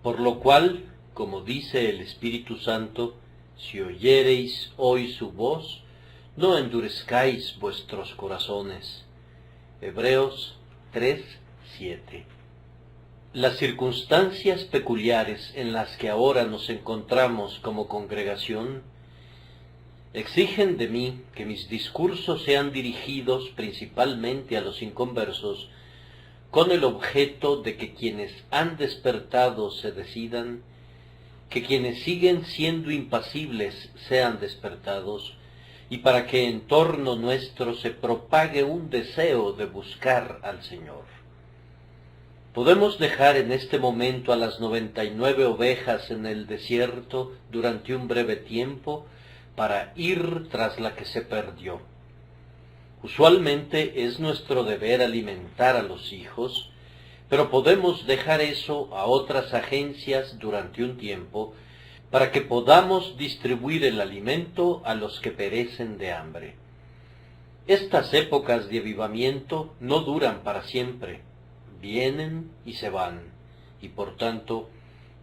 Por lo cual, como dice el Espíritu Santo, si oyereis hoy su voz, no endurezcáis vuestros corazones. Hebreos 3:7. Las circunstancias peculiares en las que ahora nos encontramos como congregación exigen de mí que mis discursos sean dirigidos principalmente a los inconversos, con el objeto de que quienes han despertado se decidan, que quienes siguen siendo impasibles sean despertados, y para que en torno nuestro se propague un deseo de buscar al Señor. Podemos dejar en este momento a las 99 ovejas en el desierto durante un breve tiempo para ir tras la que se perdió. Usualmente es nuestro deber alimentar a los hijos, pero podemos dejar eso a otras agencias durante un tiempo para que podamos distribuir el alimento a los que perecen de hambre. Estas épocas de avivamiento no duran para siempre, vienen y se van, y por tanto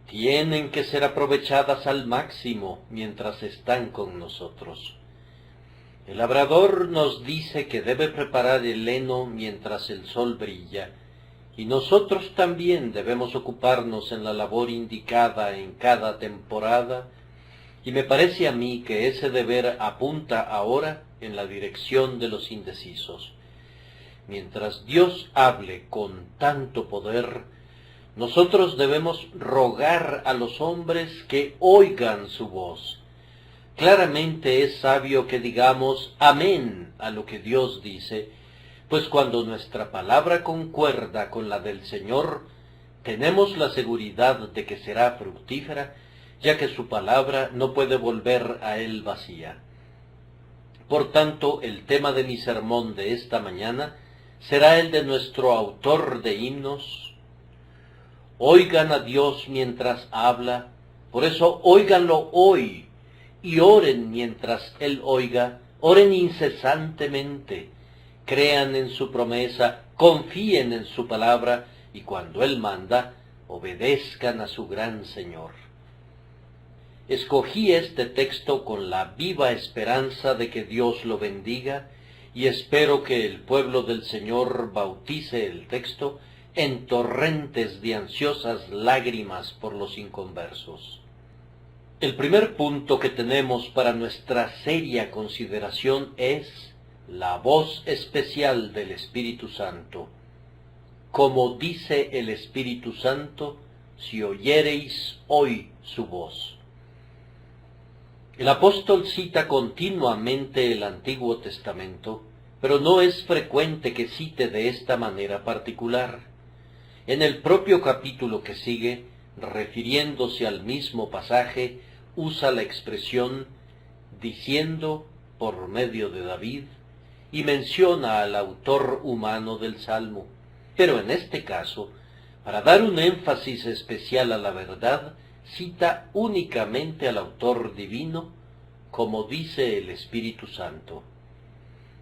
tienen que ser aprovechadas al máximo mientras están con nosotros. El labrador nos dice que debe preparar el heno mientras el sol brilla, y nosotros también debemos ocuparnos en la labor indicada en cada temporada, y me parece a mí que ese deber apunta ahora en la dirección de los indecisos. Mientras Dios hable con tanto poder, nosotros debemos rogar a los hombres que oigan su voz. Claramente es sabio que digamos amén a lo que Dios dice, pues cuando nuestra palabra concuerda con la del Señor, tenemos la seguridad de que será fructífera, ya que su palabra no puede volver a él vacía. Por tanto, el tema de mi sermón de esta mañana será el de nuestro autor de himnos. Oigan a Dios mientras habla, por eso óiganlo hoy, y oren mientras Él oiga, oren incesantemente, crean en su promesa, confíen en su palabra, y cuando Él manda, obedezcan a su gran Señor. Escogí este texto con la viva esperanza de que Dios lo bendiga, y espero que el pueblo del Señor bautice el texto en torrentes de ansiosas lágrimas por los inconversos. El primer punto que tenemos para nuestra seria consideración es la voz especial del Espíritu Santo. Como dice el Espíritu Santo, si oyereis hoy su voz. El apóstol cita continuamente el Antiguo Testamento, pero no es frecuente que cite de esta manera particular. En el propio capítulo que sigue, refiriéndose al mismo pasaje, usa la expresión diciendo por medio de David y menciona al autor humano del Salmo. Pero en este caso, para dar un énfasis especial a la verdad, cita únicamente al autor divino, como dice el Espíritu Santo.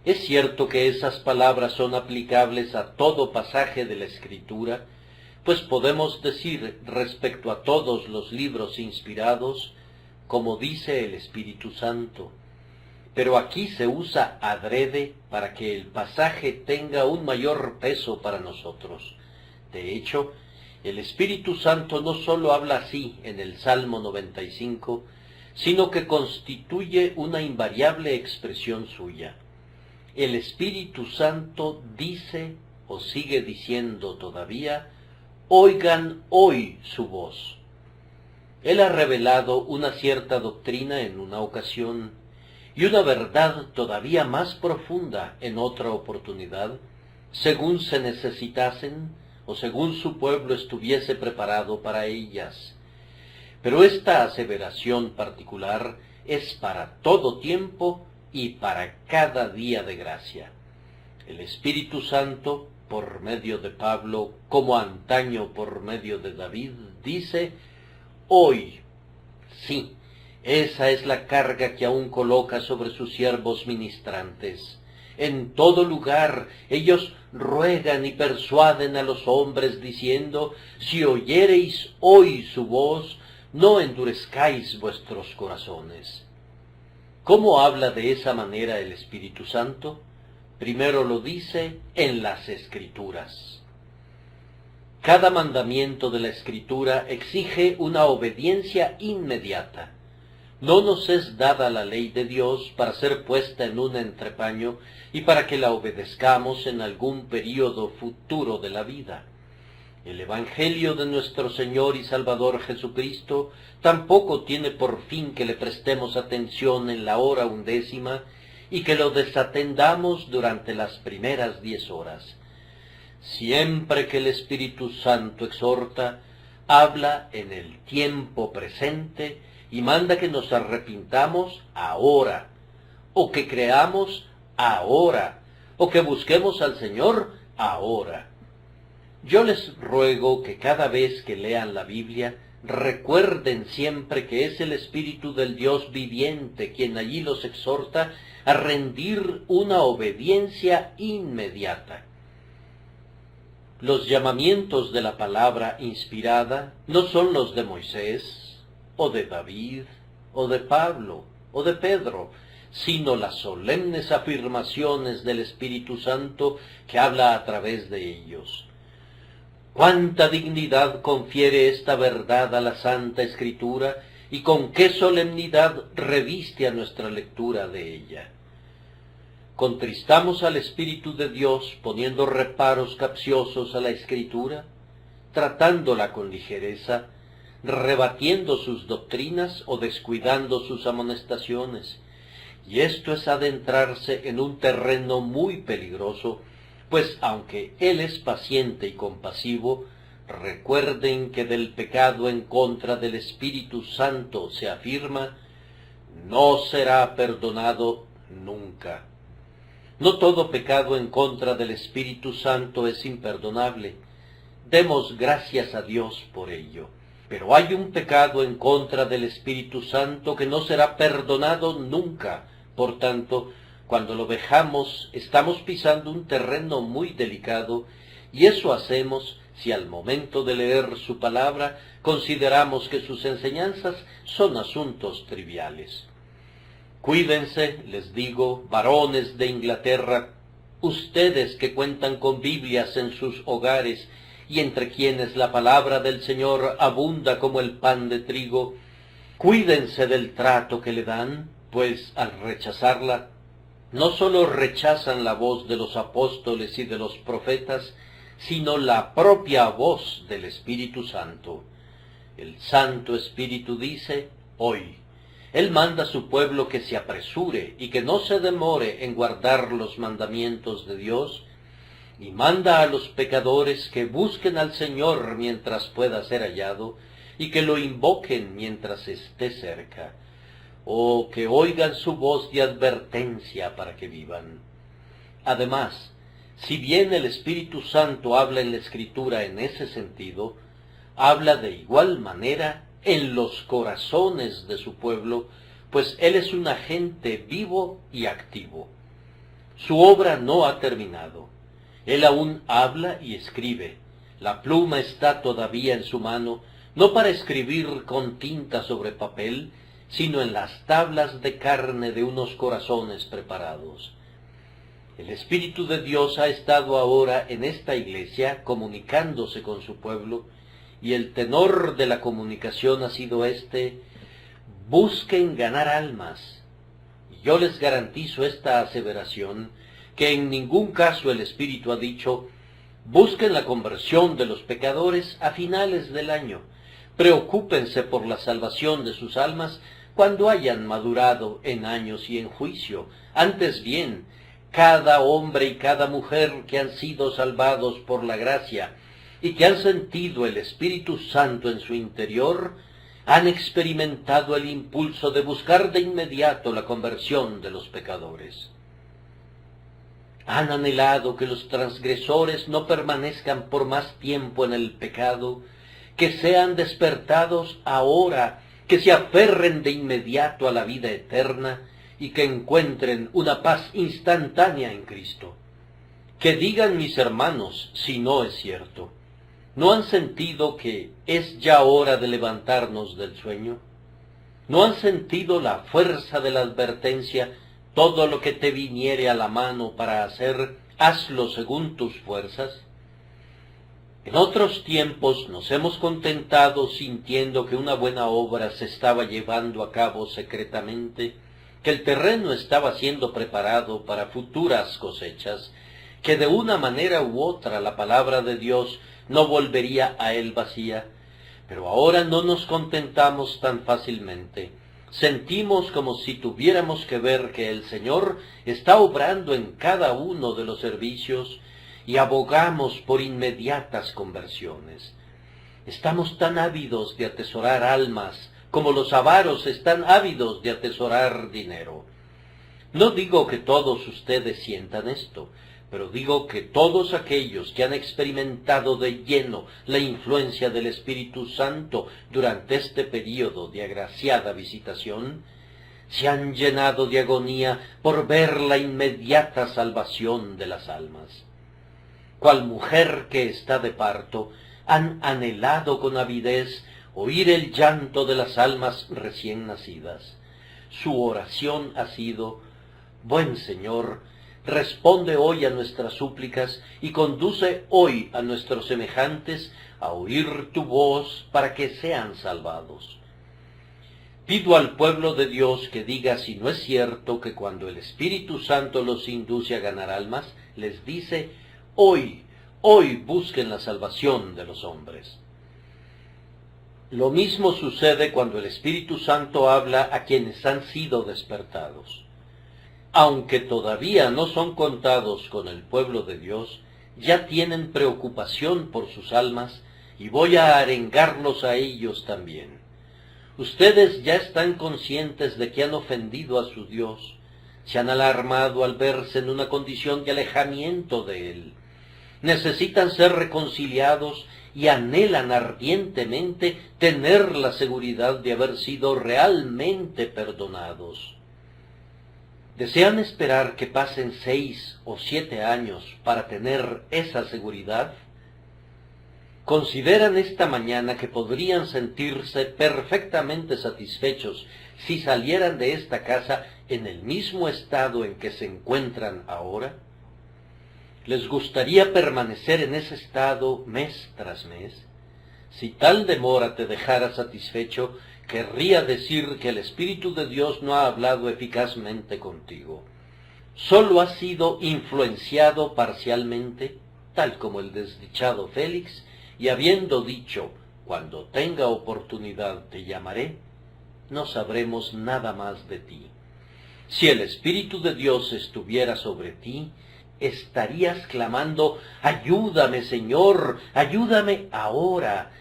Es cierto que esas palabras son aplicables a todo pasaje de la Escritura, pues podemos decir respecto a todos los libros inspirados, como dice el Espíritu Santo. Pero aquí se usa adrede para que el pasaje tenga un mayor peso para nosotros. De hecho, el Espíritu Santo no solo habla así en el Salmo 95, sino que constituye una invariable expresión suya. El Espíritu Santo dice o sigue diciendo todavía, oigan hoy su voz. Él ha revelado una cierta doctrina en una ocasión y una verdad todavía más profunda en otra oportunidad, según se necesitasen o según su pueblo estuviese preparado para ellas. Pero esta aseveración particular es para todo tiempo y para cada día de gracia. El Espíritu Santo, por medio de Pablo, como antaño por medio de David, dice, hoy, sí, esa es la carga que aún coloca sobre sus siervos ministrantes, En todo lugar ellos ruegan y persuaden a los hombres, diciendo, si oyereis hoy su voz, no endurezcáis vuestros corazones. ¿Cómo habla de esa manera el Espíritu Santo? Primero lo dice en las Escrituras. Cada mandamiento de la Escritura exige una obediencia inmediata. No nos es dada la ley de Dios para ser puesta en un entrepaño y para que la obedezcamos en algún período futuro de la vida. El Evangelio de nuestro Señor y Salvador Jesucristo tampoco tiene por fin que le prestemos atención en la hora 11 y que lo desatendamos durante las primeras 10 horas. Siempre que el Espíritu Santo exhorta, habla en el tiempo presente y manda que nos arrepintamos ahora, o que creamos ahora, o que busquemos al Señor ahora. Yo les ruego que cada vez que lean la Biblia, recuerden siempre que es el Espíritu del Dios viviente quien allí los exhorta a rendir una obediencia inmediata. Los llamamientos de la palabra inspirada no son los de Moisés, o de David, o de Pablo, o de Pedro, sino las solemnes afirmaciones del Espíritu Santo que habla a través de ellos. Cuánta dignidad confiere esta verdad a la Santa Escritura y con qué solemnidad reviste a nuestra lectura de ella. ¿Contristamos al Espíritu de Dios poniendo reparos capciosos a la Escritura, tratándola con ligereza, rebatiendo sus doctrinas o descuidando sus amonestaciones? Y esto es adentrarse en un terreno muy peligroso, pues aunque Él es paciente y compasivo, recuerden que del pecado en contra del Espíritu Santo se afirma, no será perdonado nunca. No todo pecado en contra del Espíritu Santo es imperdonable. Demos gracias a Dios por ello. Pero hay un pecado en contra del Espíritu Santo que no será perdonado nunca. Por tanto, cuando lo vejamos, estamos pisando un terreno muy delicado, y eso hacemos si al momento de leer su palabra consideramos que sus enseñanzas son asuntos triviales. Cuídense, les digo, varones de Inglaterra, ustedes que cuentan con Biblias en sus hogares y entre quienes la palabra del Señor abunda como el pan de trigo, cuídense del trato que le dan, pues al rechazarla, no sólo rechazan la voz de los apóstoles y de los profetas, sino la propia voz del Espíritu Santo. El Santo Espíritu dice, hoy. Él manda a su pueblo que se apresure y que no se demore en guardar los mandamientos de Dios, y manda a los pecadores que busquen al Señor mientras pueda ser hallado, y que lo invoquen mientras esté cerca, o que oigan su voz de advertencia para que vivan. Además, si bien el Espíritu Santo habla en la Escritura en ese sentido, habla de igual manera en los corazones de su pueblo, pues Él es un agente vivo y activo. Su obra no ha terminado. Él aún habla y escribe. La pluma está todavía en su mano, no para escribir con tinta sobre papel, sino en las tablas de carne de unos corazones preparados. El Espíritu de Dios ha estado ahora en esta iglesia comunicándose con su pueblo, y el tenor de la comunicación ha sido este: busquen ganar almas. Y yo les garantizo esta aseveración, que en ningún caso el Espíritu ha dicho, busquen la conversión de los pecadores a finales del año, preocúpense por la salvación de sus almas cuando hayan madurado en años y en juicio. Antes bien, cada hombre y cada mujer que han sido salvados por la gracia y que han sentido el Espíritu Santo en su interior, han experimentado el impulso de buscar de inmediato la conversión de los pecadores. Han anhelado que los transgresores no permanezcan por más tiempo en el pecado, que sean despertados ahora, que se aferren de inmediato a la vida eterna y que encuentren una paz instantánea en Cristo. Que digan mis hermanos si no es cierto. ¿No han sentido que es ya hora de levantarnos del sueño? ¿No han sentido la fuerza de la advertencia? Todo lo que te viniere a la mano para hacer, hazlo según tus fuerzas. En otros tiempos nos hemos contentado sintiendo que una buena obra se estaba llevando a cabo secretamente, que el terreno estaba siendo preparado para futuras cosechas, que de una manera u otra la palabra de Dios no volvería a él vacía. Pero ahora no nos contentamos tan fácilmente. Sentimos como si tuviéramos que ver que el Señor está obrando en cada uno de los servicios y abogamos por inmediatas conversiones. Estamos tan ávidos de atesorar almas como los avaros están ávidos de atesorar dinero. No digo que todos ustedes sientan esto, pero digo que todos aquellos que han experimentado de lleno la influencia del Espíritu Santo durante este período de agraciada visitación, se han llenado de agonía por ver la inmediata salvación de las almas. Cual mujer que está de parto, han anhelado con avidez oír el llanto de las almas recién nacidas. Su oración ha sido: Buen Señor, responde hoy a nuestras súplicas y conduce hoy a nuestros semejantes a oír tu voz para que sean salvados. Pido al pueblo de Dios que diga si no es cierto que cuando el Espíritu Santo los induce a ganar almas, les dice: hoy busquen la salvación de los hombres. Lo mismo sucede cuando el Espíritu Santo habla a quienes han sido despertados. Aunque todavía no son contados con el pueblo de Dios, ya tienen preocupación por sus almas y voy a arengarlos a ellos también. Ustedes ya están conscientes de que han ofendido a su Dios, se han alarmado al verse en una condición de alejamiento de Él. Necesitan ser reconciliados y anhelan ardientemente tener la seguridad de haber sido realmente perdonados. ¿Desean esperar que pasen 6 o 7 años para tener esa seguridad? ¿Consideran esta mañana que podrían sentirse perfectamente satisfechos si salieran de esta casa en el mismo estado en que se encuentran ahora? ¿Les gustaría permanecer en ese estado mes tras mes? Si tal demora te dejara satisfecho, querría decir que el Espíritu de Dios no ha hablado eficazmente contigo. Solo has sido influenciado parcialmente, tal como el desdichado Félix, y habiendo dicho: cuando tenga oportunidad te llamaré, no sabremos nada más de ti. Si el Espíritu de Dios estuviera sobre ti, estarías clamando: ayúdame, Señor, ayúdame ahora.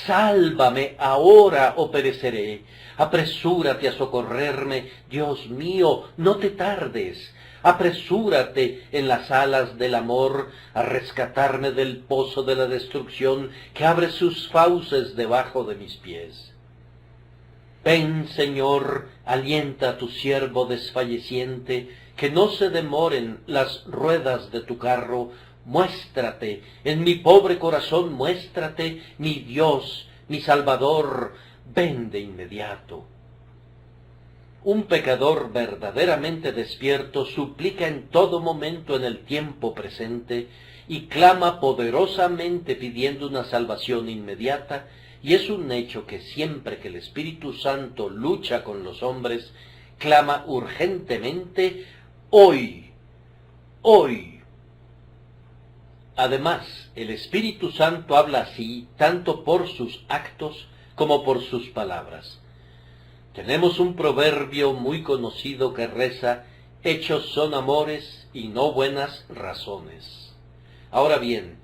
Sálvame ahora o pereceré. Apresúrate a socorrerme, Dios mío, no te tardes. Apresúrate en las alas del amor a rescatarme del pozo de la destrucción que abre sus fauces debajo de mis pies. Ven, Señor, alienta a tu siervo desfalleciente, que no se demoren las ruedas de tu carro. Muéstrate, en mi pobre corazón muéstrate, mi Dios, mi Salvador, ven de inmediato. Un pecador verdaderamente despierto suplica en todo momento en el tiempo presente y clama poderosamente pidiendo una salvación inmediata, y es un hecho que siempre que el Espíritu Santo lucha con los hombres, clama urgentemente: hoy, hoy. Además, el Espíritu Santo habla así tanto por sus actos como por sus palabras. Tenemos un proverbio muy conocido que reza: hechos son amores y no buenas razones. Ahora bien,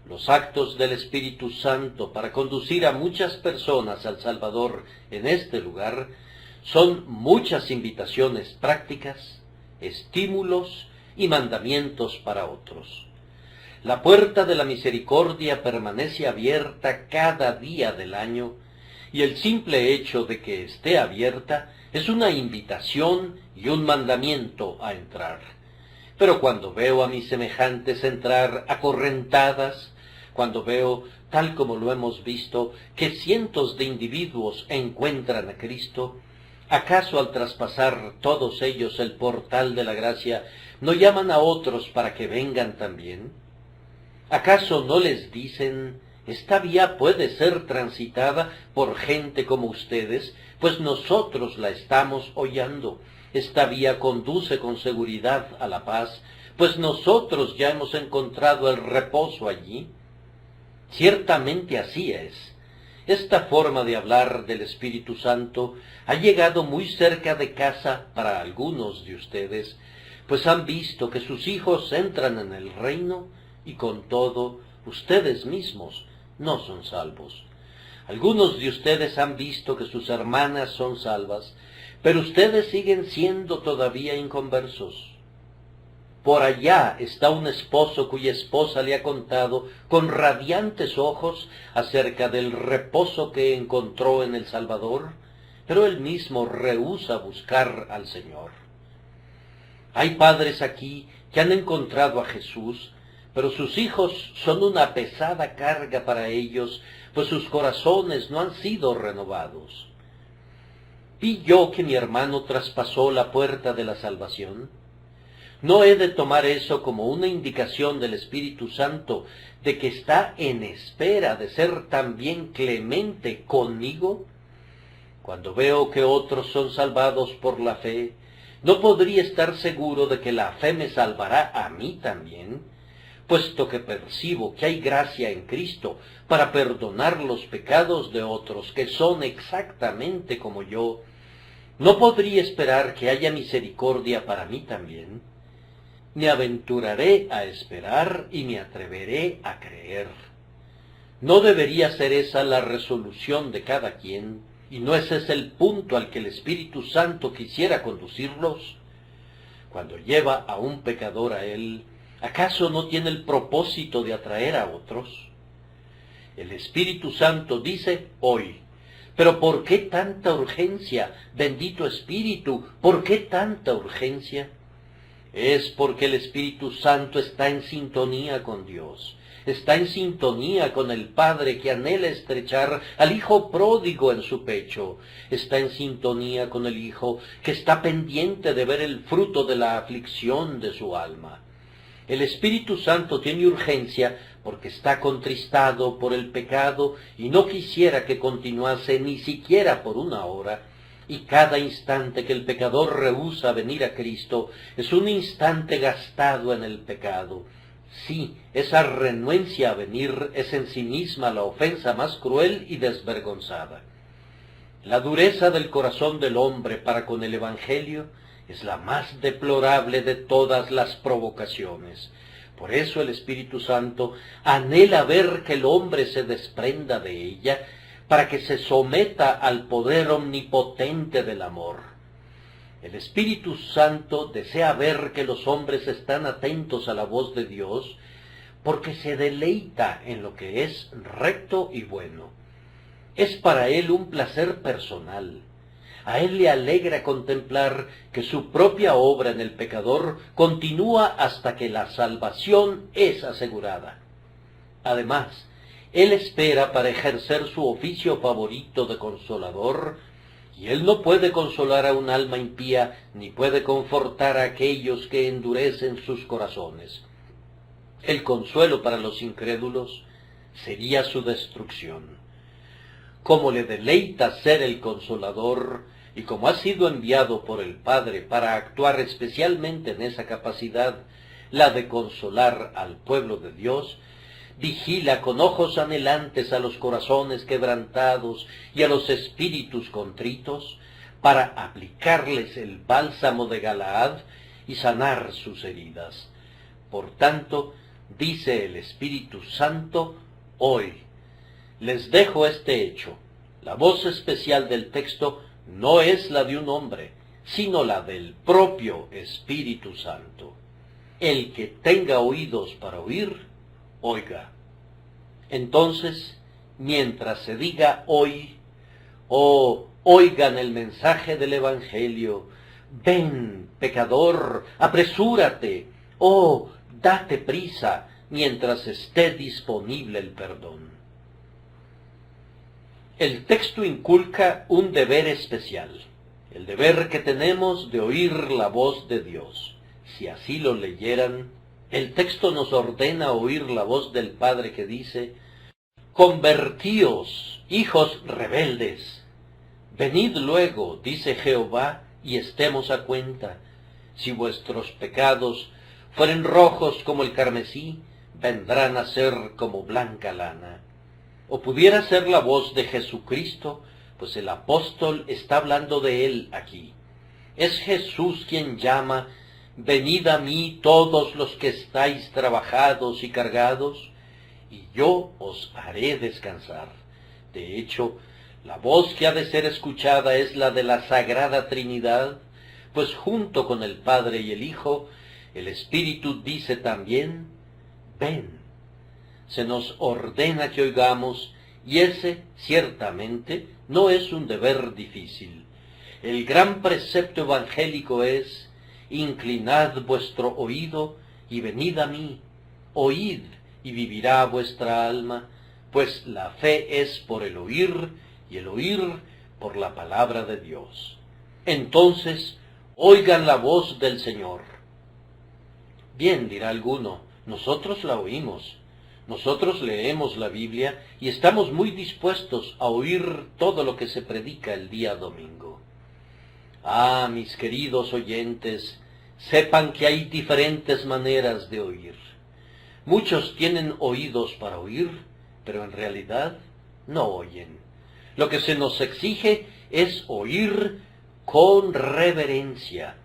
los actos del Espíritu Santo para conducir a muchas personas al Salvador en este lugar son muchas invitaciones prácticas, estímulos y mandamientos para otros. La puerta de la misericordia permanece abierta cada día del año, y el simple hecho de que esté abierta es una invitación y un mandamiento a entrar. Pero cuando veo a mis semejantes entrar acorrentadas, cuando veo, tal como lo hemos visto, que cientos de individuos encuentran a Cristo, ¿acaso al traspasar todos ellos el portal de la gracia, no llaman a otros para que vengan también? ¿Acaso no les dicen, esta vía puede ser transitada por gente como ustedes, pues nosotros la estamos hollando? Esta vía conduce con seguridad a la paz, pues nosotros ya hemos encontrado el reposo allí. Ciertamente así es. Esta forma de hablar del Espíritu Santo ha llegado muy cerca de casa para algunos de ustedes, pues han visto que sus hijos entran en el reino y con todo ustedes mismos no son salvos. Algunos de ustedes han visto que sus hermanas son salvas, pero ustedes siguen siendo todavía inconversos. Por allá está un esposo cuya esposa le ha contado con radiantes ojos acerca del reposo que encontró en el Salvador, pero él mismo rehúsa buscar al Señor. Hay padres aquí que han encontrado a Jesús, pero sus hijos son una pesada carga para ellos, pues sus corazones no han sido renovados. ¿Vi yo que mi hermano traspasó la puerta de la salvación? ¿No he de tomar eso como una indicación del Espíritu Santo de que está en espera de ser también clemente conmigo? Cuando veo que otros son salvados por la fe, ¿no podría estar seguro de que la fe me salvará a mí también? Puesto que percibo que hay gracia en Cristo para perdonar los pecados de otros que son exactamente como yo, ¿no podría esperar que haya misericordia para mí también? Me aventuraré a esperar y me atreveré a creer. ¿No debería ser esa la resolución de cada quien? ¿Y no ese es el punto al que el Espíritu Santo quisiera conducirlos? Cuando lleva a un pecador a él, ¿acaso no tiene el propósito de atraer a otros? El Espíritu Santo dice hoy, ¿pero por qué tanta urgencia, bendito Espíritu? ¿Por qué tanta urgencia? Es porque el Espíritu Santo está en sintonía con Dios, está en sintonía con el Padre que anhela estrechar al Hijo pródigo en su pecho, está en sintonía con el Hijo que está pendiente de ver el fruto de la aflicción de su alma. El Espíritu Santo tiene urgencia porque está contristado por el pecado y no quisiera que continuase ni siquiera por una hora, y cada instante que el pecador rehúsa venir a Cristo es un instante gastado en el pecado. Sí, esa renuencia a venir es en sí misma la ofensa más cruel y desvergonzada. La dureza del corazón del hombre para con el Evangelio es la más deplorable de todas las provocaciones. Por eso el Espíritu Santo anhela ver que el hombre se desprenda de ella, para que se someta al poder omnipotente del amor. El Espíritu Santo desea ver que los hombres están atentos a la voz de Dios, porque se deleita en lo que es recto y bueno. Es para él un placer personal. A él le alegra contemplar que su propia obra en el pecador continúa hasta que la salvación es asegurada. Además, él espera para ejercer su oficio favorito de consolador, y él no puede consolar a un alma impía, ni puede confortar a aquellos que endurecen sus corazones. El consuelo para los incrédulos sería su destrucción. Como le deleita ser el consolador, y como ha sido enviado por el Padre para actuar especialmente en esa capacidad, la de consolar al pueblo de Dios, vigila con ojos anhelantes a los corazones quebrantados y a los espíritus contritos, para aplicarles el bálsamo de Galaad y sanar sus heridas. Por tanto, dice el Espíritu Santo, hoy les dejo este hecho. La voz especial del texto no es la de un hombre, sino la del propio Espíritu Santo. El que tenga oídos para oír, oiga. Entonces, mientras se diga hoy, Oh, oigan el mensaje del Evangelio. Ven, pecador, apresúrate. Oh, date prisa mientras esté disponible el perdón. El texto inculca un deber especial, el deber que tenemos de oír la voz de Dios. Si así lo leyeran, el texto nos ordena oír la voz del Padre que dice: Convertíos, hijos rebeldes. Venid luego, dice Jehová, y estemos a cuenta. Si vuestros pecados fueren rojos como el carmesí, vendrán a ser como blanca lana. O pudiera ser la voz de Jesucristo, pues el apóstol está hablando de él aquí. Es Jesús quien llama: venid a mí todos los que estáis trabajados y cargados, y yo os haré descansar. De hecho, la voz que ha de ser escuchada es la de la Sagrada Trinidad, pues junto con el Padre y el Hijo, el Espíritu dice también: ven. Se nos ordena que oigamos, y ese, ciertamente, no es un deber difícil. El gran precepto evangélico es: inclinad vuestro oído y venid a mí, oíd y vivirá vuestra alma, pues la fe es por el oír, y el oír por la palabra de Dios. Entonces, oigan la voz del Señor. Bien, dirá alguno, nosotros la oímos. Nosotros leemos la Biblia y estamos muy dispuestos a oír todo lo que se predica el día domingo. Ah, mis queridos oyentes, sepan que hay diferentes maneras de oír. Muchos tienen oídos para oír, pero en realidad no oyen. Lo que se nos exige es oír con reverencia.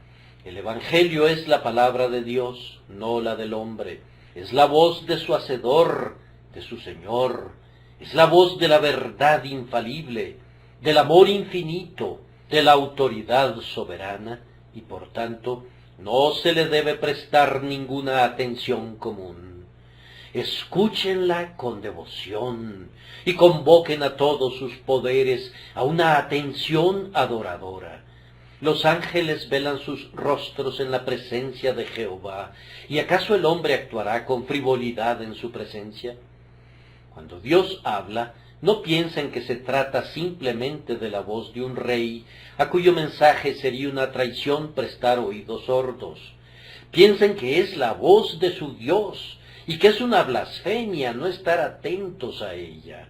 El Evangelio es la palabra de Dios, no la del hombre. Es la voz de su Hacedor, de su Señor. Es la voz de la verdad infalible, del amor infinito, de la autoridad soberana, y por tanto no se le debe prestar ninguna atención común. Escúchenla con devoción y convoquen a todos sus poderes a una atención adoradora. Los ángeles velan sus rostros en la presencia de Jehová, ¿y acaso el hombre actuará con frivolidad en su presencia? Cuando Dios habla, no piensen que se trata simplemente de la voz de un rey, a cuyo mensaje sería una traición prestar oídos sordos. Piensen que es la voz de su Dios, y que es una blasfemia no estar atentos a ella.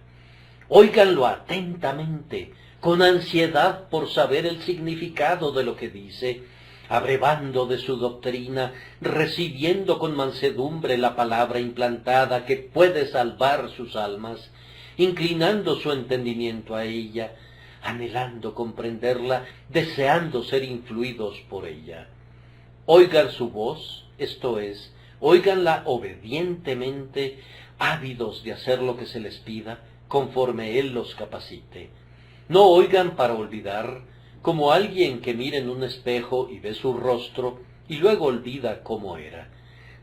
Óiganlo atentamente, con ansiedad por saber el significado de lo que dice, abrevando de su doctrina, recibiendo con mansedumbre la palabra implantada que puede salvar sus almas, inclinando su entendimiento a ella, anhelando comprenderla, deseando ser influidos por ella. Oigan su voz, esto es, óiganla obedientemente, ávidos de hacer lo que se les pida, conforme Él los capacite. No oigan para olvidar, como alguien que mira en un espejo y ve su rostro y luego olvida cómo era.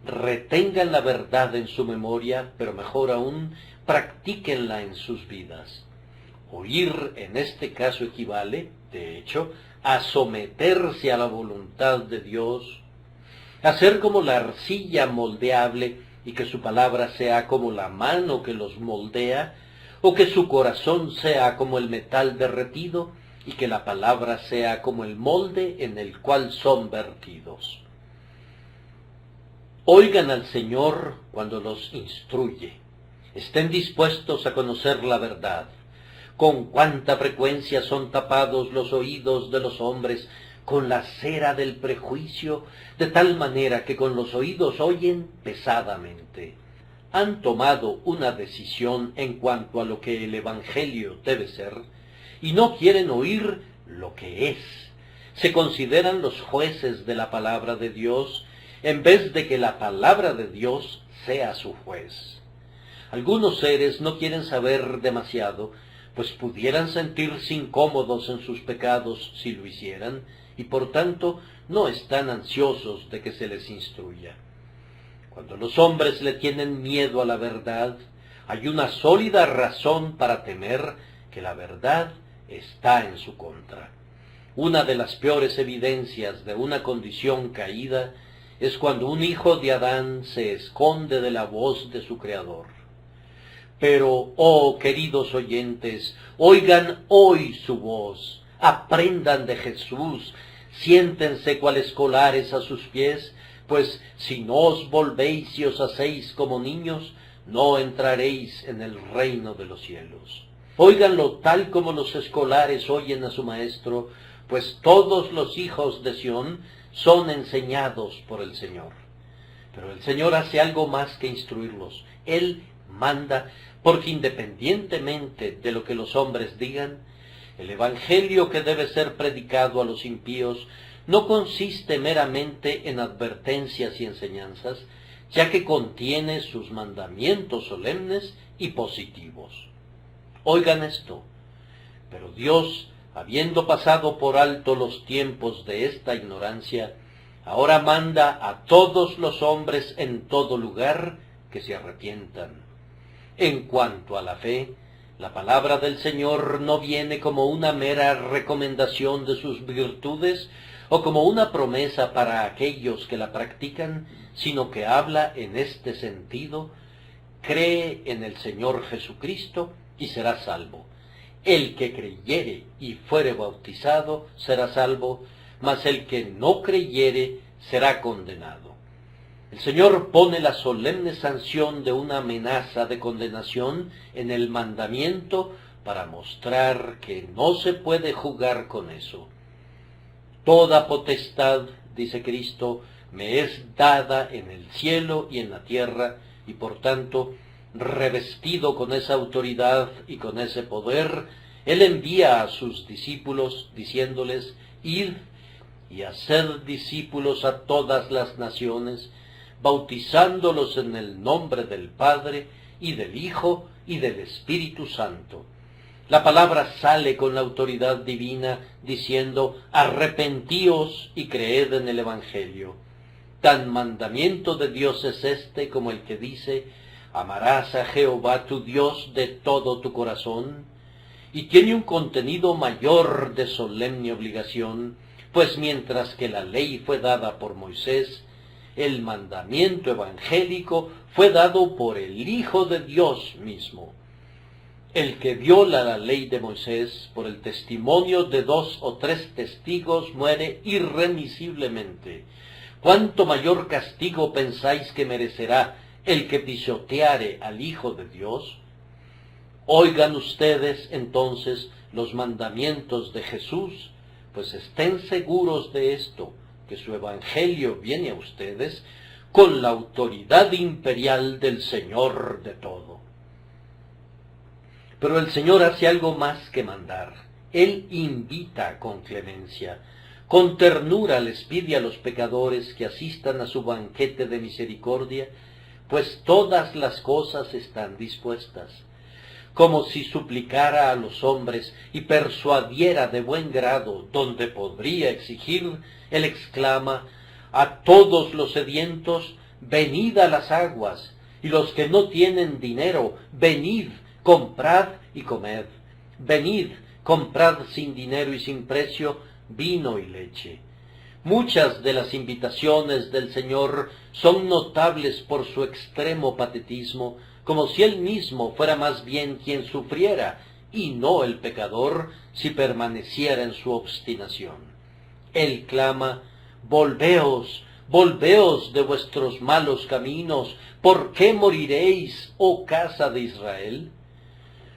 Retengan la verdad en su memoria, pero mejor aún, practíquenla en sus vidas. Oír en este caso equivale, de hecho, a someterse a la voluntad de Dios, a ser como la arcilla moldeable y que su palabra sea como la mano que los moldea, o que su corazón sea como el metal derretido y que la palabra sea como el molde en el cual son vertidos. Oigan al Señor cuando los instruye. Estén dispuestos a conocer la verdad. Con cuánta frecuencia son tapados los oídos de los hombres con la cera del prejuicio, de tal manera que con los oídos oyen pesadamente. Han tomado una decisión en cuanto a lo que el Evangelio debe ser, y no quieren oír lo que es. Se consideran los jueces de la palabra de Dios, en vez de que la palabra de Dios sea su juez. Algunos seres no quieren saber demasiado, pues pudieran sentirse incómodos en sus pecados si lo hicieran, y por tanto no están ansiosos de que se les instruya. Cuando los hombres le tienen miedo a la verdad, hay una sólida razón para temer que la verdad está en su contra. Una de las peores evidencias de una condición caída es cuando un hijo de Adán se esconde de la voz de su Creador. Pero, oh queridos oyentes, oigan hoy su voz, aprendan de Jesús, siéntense cual escolares a sus pies, pues si no os volvéis y os hacéis como niños, no entraréis en el reino de los cielos. Óiganlo tal como los escolares oyen a su maestro, pues todos los hijos de Sión son enseñados por el Señor. Pero el Señor hace algo más que instruirlos. Él manda, porque independientemente de lo que los hombres digan, el evangelio que debe ser predicado a los impíos no consiste meramente en advertencias y enseñanzas, ya que contiene sus mandamientos solemnes y positivos. Oigan esto, pero Dios, habiendo pasado por alto los tiempos de esta ignorancia, ahora manda a todos los hombres en todo lugar que se arrepientan. En cuanto a la fe, la palabra del Señor no viene como una mera recomendación de sus virtudes o como una promesa para aquellos que la practican, sino que habla en este sentido: cree en el Señor Jesucristo y será salvo. El que creyere y fuere bautizado será salvo, mas el que no creyere será condenado. El Señor pone la solemne sanción de una amenaza de condenación en el mandamiento para mostrar que no se puede jugar con eso. Toda potestad, dice Cristo, me es dada en el cielo y en la tierra, y por tanto, revestido con esa autoridad y con ese poder, Él envía a sus discípulos diciéndoles: id y haced discípulos a todas las naciones, bautizándolos en el nombre del Padre, y del Hijo, y del Espíritu Santo. La palabra sale con la autoridad divina, diciendo: arrepentíos y creed en el Evangelio. Tan mandamiento de Dios es este como el que dice: amarás a Jehová tu Dios de todo tu corazón, y tiene un contenido mayor de solemne obligación, pues mientras que la ley fue dada por Moisés, el mandamiento evangélico fue dado por el Hijo de Dios mismo. El que viola la ley de Moisés por el testimonio de 2 o 3 testigos muere irremisiblemente. ¿Cuánto mayor castigo pensáis que merecerá el que pisoteare al Hijo de Dios? Oigan ustedes entonces los mandamientos de Jesús, pues estén seguros de esto, que su evangelio viene a ustedes con la autoridad imperial del Señor de todo. Pero el Señor hace algo más que mandar. Él invita con clemencia. Con ternura les pide a los pecadores que asistan a su banquete de misericordia, pues todas las cosas están dispuestas. Como si suplicara a los hombres y persuadiera de buen grado donde podría exigir, Él exclama: a todos los sedientos, venid a las aguas, y los que no tienen dinero, venid, comprad y comed. Venid, comprad sin dinero y sin precio vino y leche. Muchas de las invitaciones del Señor son notables por su extremo patetismo, como si Él mismo fuera más bien quien sufriera, y no el pecador, si permaneciera en su obstinación. Él clama: volveos, volveos de vuestros malos caminos, ¿por qué moriréis, oh casa de Israel?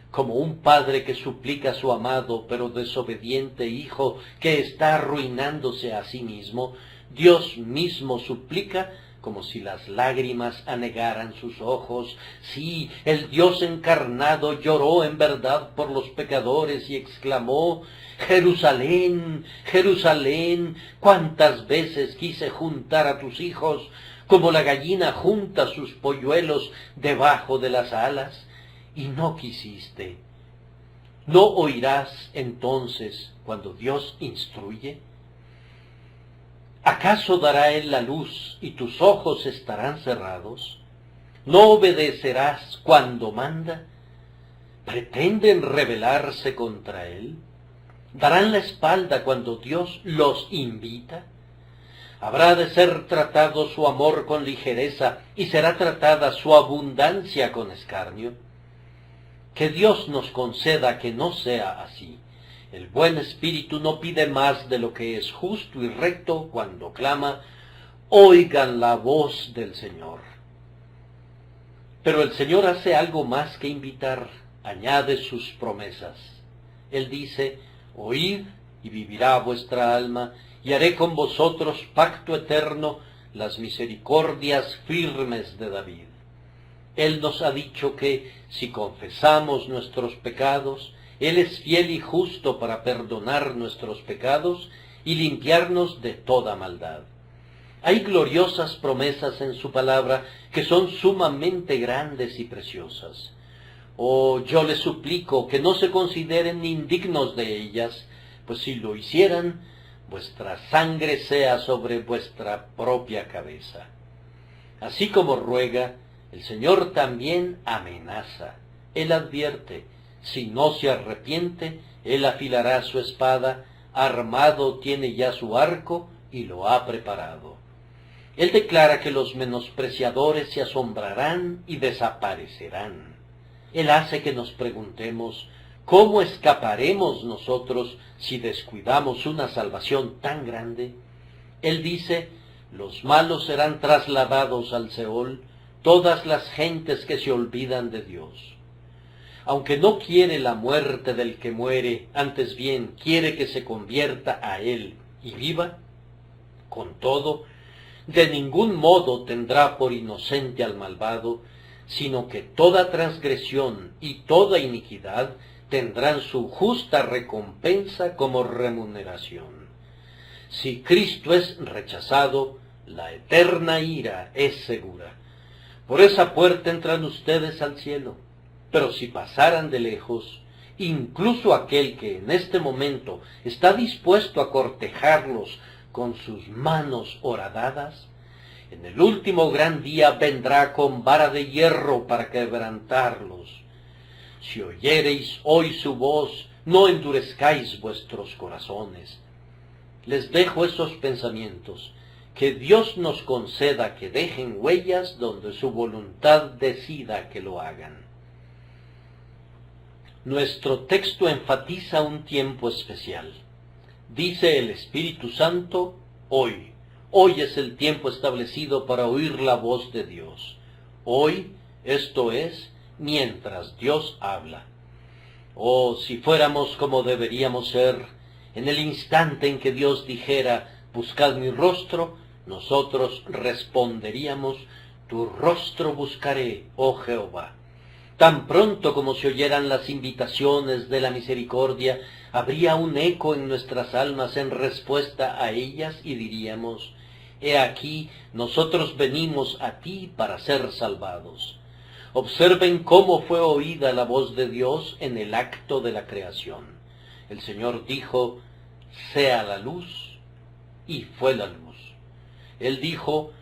Como un padre que suplica a su amado pero desobediente hijo que está arruinándose a sí mismo, Dios mismo suplica como si las lágrimas anegaran sus ojos. Sí, el Dios encarnado lloró en verdad por los pecadores y exclamó: Jerusalén, Jerusalén, cuántas veces quise juntar a tus hijos, como la gallina junta sus polluelos debajo de las alas, y no quisiste. ¿No oirás entonces cuando Dios instruye? ¿Acaso dará Él la luz y tus ojos estarán cerrados? ¿No obedecerás cuando manda? ¿Pretenden rebelarse contra Él? ¿Darán la espalda cuando Dios los invita? ¿Habrá de ser tratado su amor con ligereza y será tratada su abundancia con escarnio? Que Dios nos conceda que no sea así. El buen espíritu no pide más de lo que es justo y recto cuando clama: oigan la voz del Señor. Pero el Señor hace algo más que invitar, añade sus promesas. Él dice: oíd y vivirá vuestra alma, y haré con vosotros pacto eterno, las misericordias firmes de David. Él nos ha dicho que, si confesamos nuestros pecados, Él es fiel y justo para perdonar nuestros pecados y limpiarnos de toda maldad. Hay gloriosas promesas en su palabra que son sumamente grandes y preciosas. Oh, yo les suplico que no se consideren indignos de ellas, pues si lo hicieran, vuestra sangre sea sobre vuestra propia cabeza. Así como ruega, el Señor también amenaza. Él advierte: si no se arrepiente, Él afilará su espada, armado tiene ya su arco y lo ha preparado. Él declara que los menospreciadores se asombrarán y desaparecerán. Él hace que nos preguntemos: ¿cómo escaparemos nosotros si descuidamos una salvación tan grande? Él dice: los malos serán trasladados al Seol, todas las gentes que se olvidan de Dios. Aunque no quiere la muerte del que muere, antes bien quiere que se convierta a Él y viva, con todo, de ningún modo tendrá por inocente al malvado, sino que toda transgresión y toda iniquidad tendrán su justa recompensa como remuneración. Si Cristo es rechazado, la eterna ira es segura. Por esa puerta entran ustedes al cielo, pero si pasaran de lejos, incluso aquel que en este momento está dispuesto a cortejarlos con sus manos horadadas, en el último gran día vendrá con vara de hierro para quebrantarlos. Si oyereis hoy su voz, no endurezcáis vuestros corazones. Les dejo esos pensamientos. Que Dios nos conceda que dejen huellas donde su voluntad decida que lo hagan. Nuestro texto enfatiza un tiempo especial. Dice el Espíritu Santo: hoy. Hoy es el tiempo establecido para oír la voz de Dios. Hoy, esto es, mientras Dios habla. Oh, si fuéramos como deberíamos ser, en el instante en que Dios dijera: buscad mi rostro, nosotros responderíamos: tu rostro buscaré, oh Jehová. Tan pronto como se oyeran las invitaciones de la misericordia, habría un eco en nuestras almas en respuesta a ellas y diríamos: he aquí, nosotros venimos a ti para ser salvados. Observen cómo fue oída la voz de Dios en el acto de la creación. El Señor dijo: sea la luz, y fue la luz. Él dijo: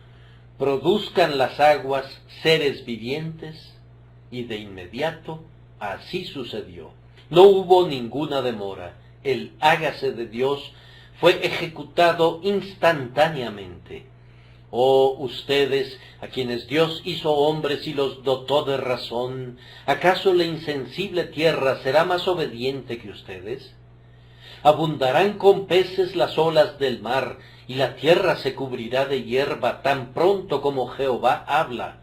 produzcan las aguas seres vivientes, y de inmediato así sucedió. No hubo ninguna demora. El hágase de Dios fue ejecutado instantáneamente. Oh, ustedes, a quienes Dios hizo hombres y los dotó de razón, ¿acaso la insensible tierra será más obediente que ustedes? Abundarán con peces las olas del mar, y la tierra se cubrirá de hierba tan pronto como Jehová habla.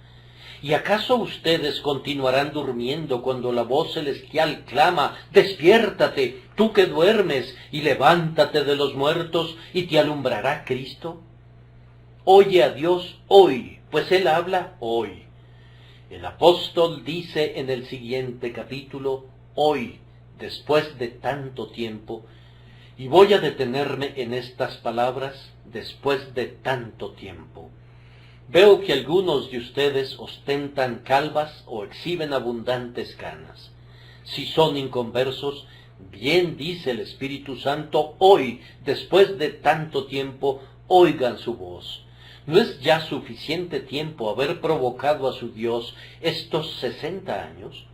¿Y acaso ustedes continuarán durmiendo cuando la voz celestial clama: despiértate, tú que duermes, y levántate de los muertos, y te alumbrará Cristo? Oye a Dios hoy, pues Él habla hoy. El apóstol dice en el siguiente capítulo: hoy, después de tanto tiempo, y voy a detenerme en estas palabras: después de tanto tiempo. Veo que algunos de ustedes ostentan calvas o exhiben abundantes canas. Si son inconversos, bien dice el Espíritu Santo: hoy, después de tanto tiempo, oigan su voz. ¿No es ya suficiente tiempo haber provocado a su Dios estos 60 años?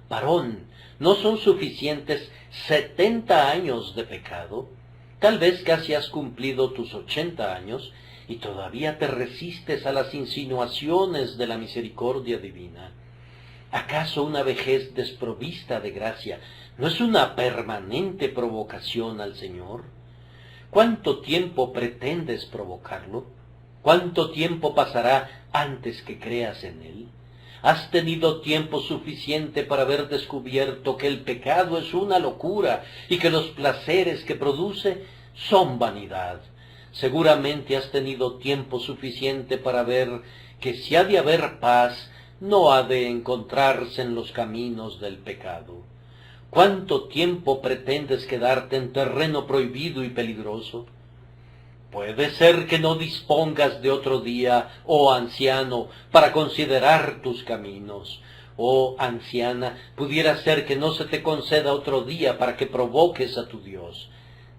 Varón, ¿No son suficientes 70 años de pecado? Tal vez casi has cumplido tus 80 años y todavía te resistes a las insinuaciones de la misericordia divina. ¿Acaso una vejez desprovista de gracia no es una permanente provocación al Señor? ¿Cuánto tiempo pretendes provocarlo? ¿Cuánto tiempo pasará antes que creas en Él? Has tenido tiempo suficiente para haber descubierto que el pecado es una locura y que los placeres que produce son vanidad. Seguramente has tenido tiempo suficiente para ver que si ha de haber paz, no ha de encontrarse en los caminos del pecado. ¿Cuánto tiempo pretendes quedarte en terreno prohibido y peligroso? Puede ser que no dispongas de otro día, oh anciano, para considerar tus caminos. Oh anciana, pudiera ser que no se te conceda otro día para que provoques a tu Dios.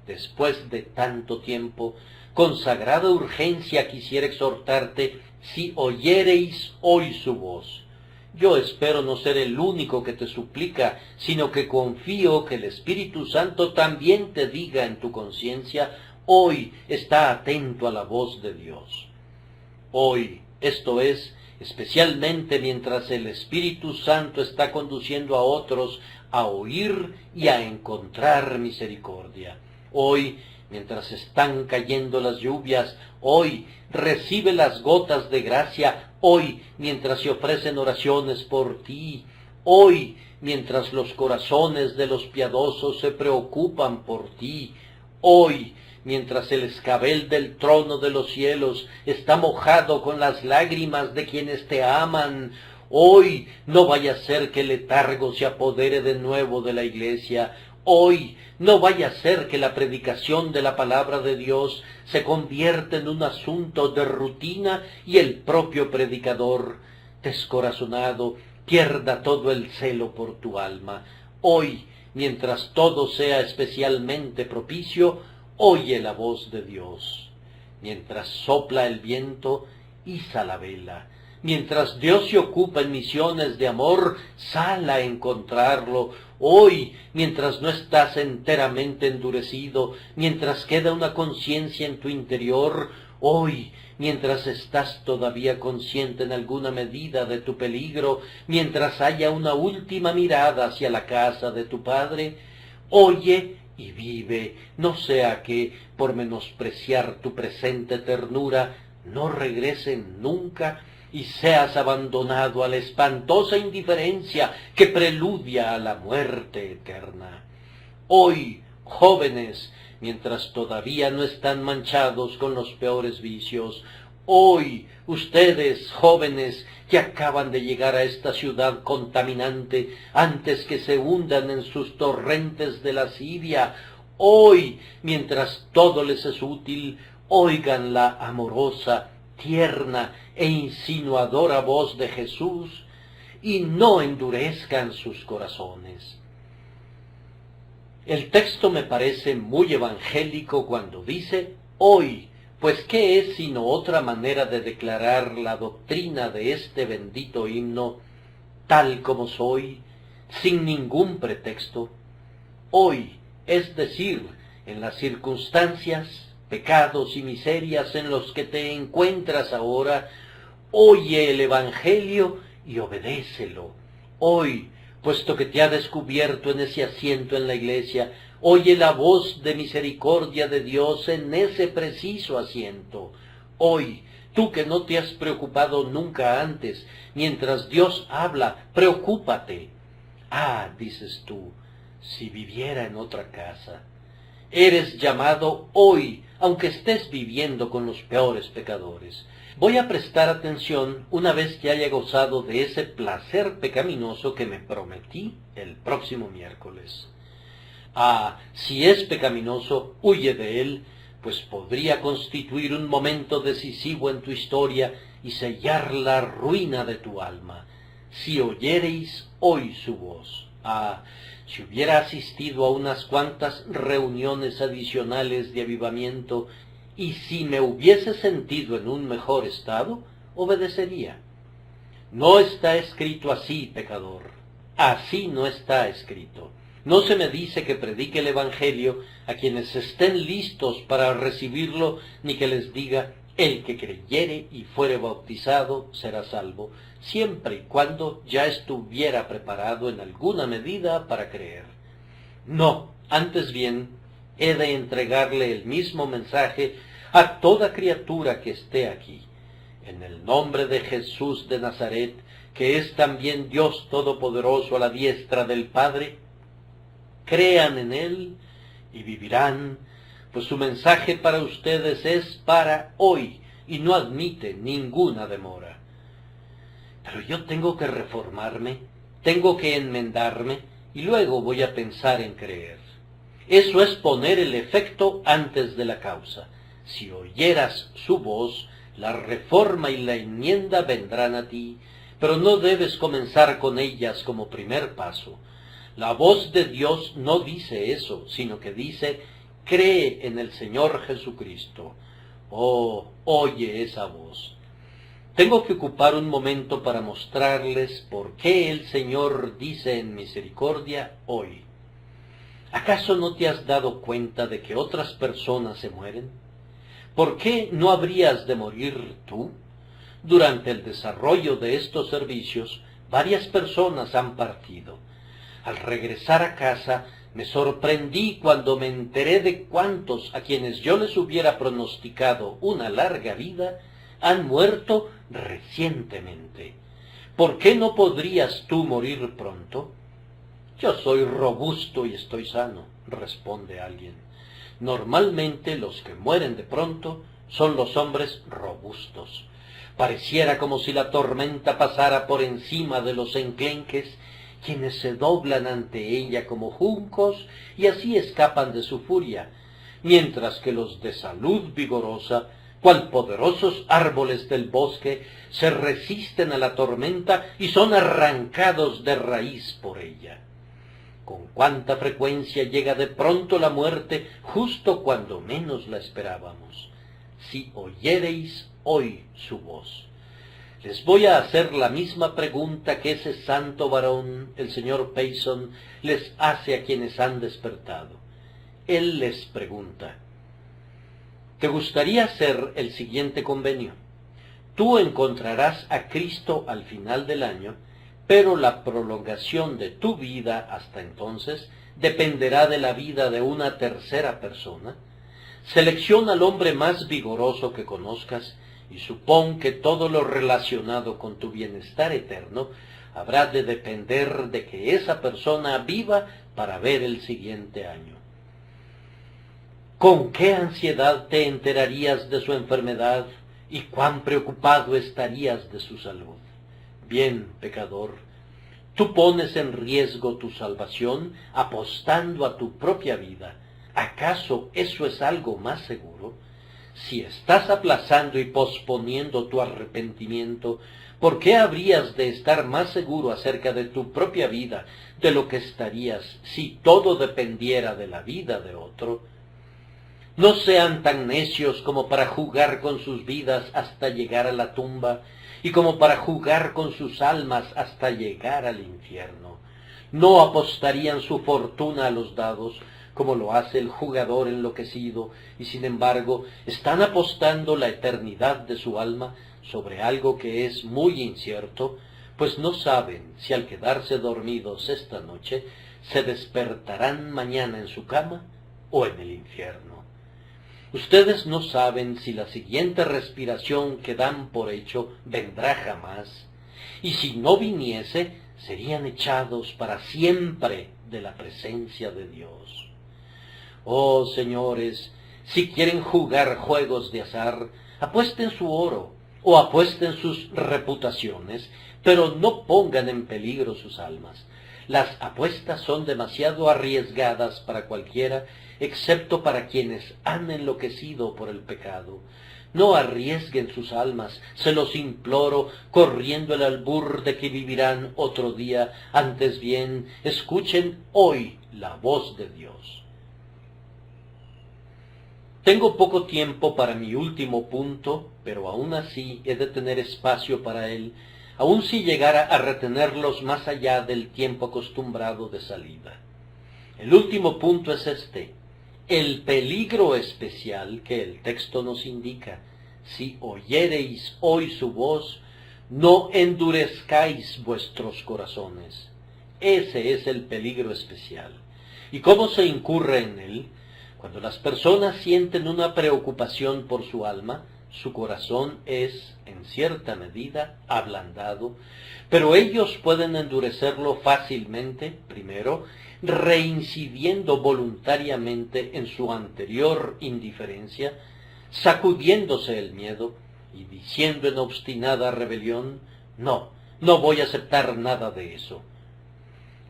Después de tanto tiempo, con sagrada urgencia quisiera exhortarte, si oyereis hoy su voz. Yo espero no ser el único que te suplica, sino que confío que el Espíritu Santo también te diga en tu conciencia, hoy está atento a la voz de Dios. Hoy, esto es, especialmente mientras el Espíritu Santo está conduciendo a otros a oír y a encontrar misericordia. Hoy, mientras están cayendo las lluvias, hoy recibe las gotas de gracia, hoy mientras se ofrecen oraciones por ti, hoy mientras los corazones de los piadosos se preocupan por ti, hoy mientras el escabel del trono de los cielos está mojado con las lágrimas de quienes te aman, hoy no vaya a ser que el letargo se apodere de nuevo de la iglesia, hoy no vaya a ser que la predicación de la palabra de Dios se convierta en un asunto de rutina y el propio predicador, descorazonado, pierda todo el celo por tu alma. Hoy, mientras todo sea especialmente propicio, oye la voz de Dios. Mientras sopla el viento, iza la vela. Mientras Dios se ocupa en misiones de amor, sal a encontrarlo. Hoy, mientras no estás enteramente endurecido, mientras queda una conciencia en tu interior, hoy, mientras estás todavía consciente en alguna medida de tu peligro, mientras haya una última mirada hacia la casa de tu Padre, oye y vive, no sea que, por menospreciar tu presente ternura, no regresen nunca y seas abandonado a la espantosa indiferencia que preludia a la muerte eterna. Hoy, jóvenes, mientras todavía no están manchados con los peores vicios, hoy, ustedes, jóvenes, que acaban de llegar a esta ciudad contaminante antes que se hundan en sus torrentes de lascivia, hoy, mientras todo les es útil, oigan la amorosa, tierna e insinuadora voz de Jesús y no endurezcan sus corazones. El texto me parece muy evangélico cuando dice, hoy, pues ¿qué es sino otra manera de declarar la doctrina de este bendito himno, tal como soy, sin ningún pretexto? Hoy, es decir, en las circunstancias, pecados y miserias en los que te encuentras ahora, oye el Evangelio y obedécelo. Hoy, puesto que te ha descubierto en ese asiento en la iglesia, oye la voz de misericordia de Dios en ese preciso asiento. Hoy, tú que no te has preocupado nunca antes, mientras Dios habla, preocúpate. Ah, dices tú, si viviera en otra casa. Eres llamado hoy, aunque estés viviendo con los peores pecadores. Voy a prestar atención una vez que haya gozado de ese placer pecaminoso que me prometí el próximo miércoles. Ah, si es pecaminoso, huye de él, pues podría constituir un momento decisivo en tu historia y sellar la ruina de tu alma. Si oyereis hoy su voz. Ah, si hubiera asistido a unas cuantas reuniones adicionales de avivamiento, y si me hubiese sentido en un mejor estado, obedecería. No está escrito así, pecador. Así no está escrito. No se me dice que predique el Evangelio a quienes estén listos para recibirlo, ni que les diga, el que creyere y fuere bautizado será salvo, siempre y cuando ya estuviera preparado en alguna medida para creer. No, antes bien, he de entregarle el mismo mensaje a toda criatura que esté aquí. En el nombre de Jesús de Nazaret, que es también Dios Todopoderoso a la diestra del Padre, crean en Él y vivirán, pues su mensaje para ustedes es para hoy y no admite ninguna demora. Pero yo tengo que reformarme, tengo que enmendarme y luego voy a pensar en creer. Eso es poner el efecto antes de la causa. Si oyeras su voz, la reforma y la enmienda vendrán a ti, pero no debes comenzar con ellas como primer paso. La voz de Dios no dice eso, sino que dice, cree en el Señor Jesucristo. Oh, oye esa voz. Tengo que ocupar un momento para mostrarles por qué el Señor dice en misericordia hoy. ¿Acaso no te has dado cuenta de que otras personas se mueren? ¿Por qué no habrías de morir tú? Durante el desarrollo de estos servicios, varias personas han partido. Al regresar a casa, me sorprendí cuando me enteré de cuántos a quienes yo les hubiera pronosticado una larga vida han muerto recientemente. ¿Por qué no podrías tú morir pronto? Yo soy robusto y estoy sano, responde alguien. Normalmente los que mueren de pronto son los hombres robustos. Pareciera como si la tormenta pasara por encima de los enclenques, quienes se doblan ante ella como juncos y así escapan de su furia, mientras que los de salud vigorosa, cual poderosos árboles del bosque, se resisten a la tormenta y son arrancados de raíz por ella. Con cuánta frecuencia llega de pronto la muerte justo cuando menos la esperábamos. Si oyereis hoy su voz. Les voy a hacer la misma pregunta que ese santo varón, el señor Payson, les hace a quienes han despertado. Él les pregunta, ¿te gustaría hacer el siguiente convenio? Tú encontrarás a Cristo al final del año, pero la prolongación de tu vida hasta entonces dependerá de la vida de una tercera persona. Selecciona al hombre más vigoroso que conozcas y supón que todo lo relacionado con tu bienestar eterno habrá de depender de que esa persona viva para ver el siguiente año. ¿Con qué ansiedad te enterarías de su enfermedad y cuán preocupado estarías de su salud? Bien, pecador, tú pones en riesgo tu salvación apostando a tu propia vida. ¿Acaso eso es algo más seguro? Si estás aplazando y posponiendo tu arrepentimiento, ¿por qué habrías de estar más seguro acerca de tu propia vida de lo que estarías si todo dependiera de la vida de otro? No sean tan necios como para jugar con sus vidas hasta llegar a la tumba y como para jugar con sus almas hasta llegar al infierno. No apostarían su fortuna a los dados, como lo hace el jugador enloquecido, y sin embargo están apostando la eternidad de su alma sobre algo que es muy incierto, pues no saben si al quedarse dormidos esta noche se despertarán mañana en su cama o en el infierno. Ustedes no saben si la siguiente respiración que dan por hecho vendrá jamás, y si no viniese, serían echados para siempre de la presencia de Dios. Oh, señores, si quieren jugar juegos de azar, apuesten su oro o apuesten sus reputaciones, pero no pongan en peligro sus almas. Las apuestas son demasiado arriesgadas para cualquiera, excepto para quienes han enloquecido por el pecado. No arriesguen sus almas, se los imploro, corriendo el albur de que vivirán otro día. Antes bien, escuchen hoy la voz de Dios. Tengo poco tiempo para mi último punto, pero aún así he de tener espacio para él, aun si llegara a retenerlos más allá del tiempo acostumbrado de salida. El último punto es este: el peligro especial que el texto nos indica. Si oyereis hoy su voz, no endurezcáis vuestros corazones. Ese es el peligro especial. ¿Y cómo se incurre en él? Cuando las personas sienten una preocupación por su alma, su corazón es, en cierta medida, ablandado, pero ellos pueden endurecerlo fácilmente, primero, reincidiendo voluntariamente en su anterior indiferencia, sacudiéndose el miedo y diciendo en obstinada rebelión: no voy a aceptar nada de eso.